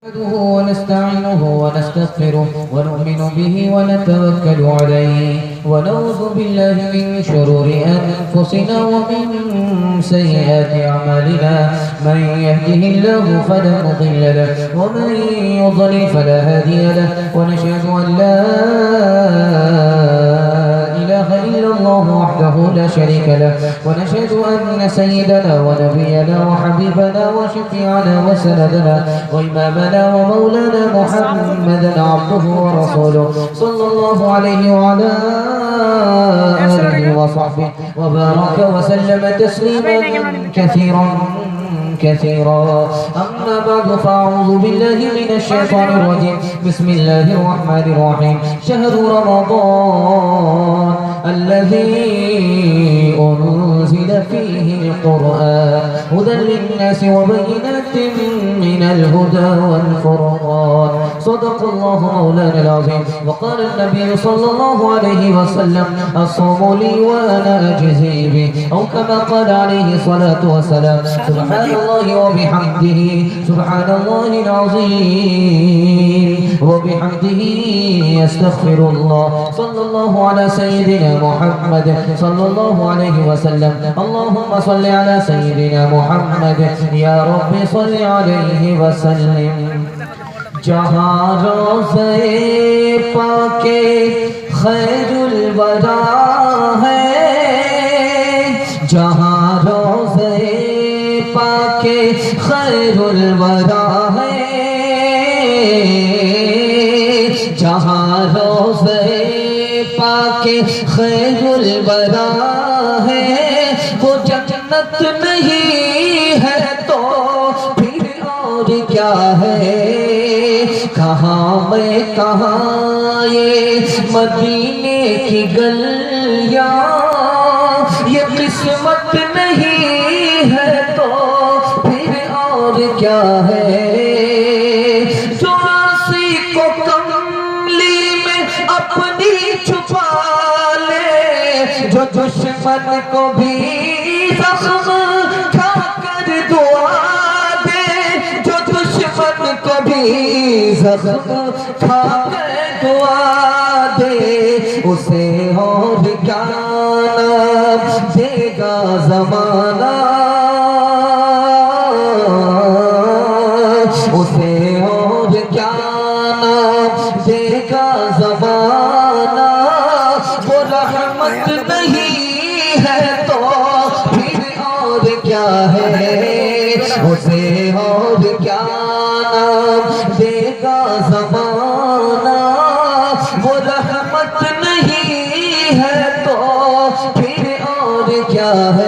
نحمده ونستعينه ونستغفره ونؤمن به ونتوكل عليه ونعوذ بالله من شرور أنفسنا ومن سيئات أعمالنا من يهده الله فلا مضل له ومن يضلل فلا هادي له ونشهد أن لا إله إلا الله وحده لا شريك له ونشهد أن سيدنا ونبينا وحبيبنا وشفيعنا وسندنا وإمامنا ومولانا محمدا عبده ورسوله صلى الله عليه وعلى آله وصحبه وبارك وسلم تسليما كثيرا أما بعد فأعوذ بالله من الشيطان الرجيم بسم الله الرحمن الرحيم شهر رمضان الذي أنزل فيه القرآن هدى للناس وبينات من الهدى والفرقان صدق الله مولانا العظيم وقال النبي صلى الله عليه وسلم الصوم لي وأنا أجزي به أو كما قال عليه الصلاة والسلام سبحان الله وبحمده سبحان الله العظيم وبحمده يستغفر الله صلى الله على سيدنا محمد صلى الله عليه وسلم اللهم صل على سيدنا محمد يا رب صل عليه وسلم जहाँ रोज़े पाके खैरुल वरा है जहाँ रोज़े पाके खैरुल वरा है जहाँ रोज़े पाके खैरुल वरा है वो जन्नत नहीं है तो फिर और क्या है कहाँ मैं कहाँ ये मदीने की गलियाँ ये किस्मत नहीं है तो फिर और क्या है जो आसी को कमली में अपनी छुपा ले जो दुश्मन को भी जख्म खाकर दुआ दे जो दुश्मन को भी जख्म खाकर दुआ दे उसे और क्या नाम देगा ज़माना उसे और क्या नाम देगा ज़माना वो रहमत नहीं है तो फिर और क्या है उसे और क्या नाम देगा ज़माना वो रहमत नहीं है तो फिर और क्या है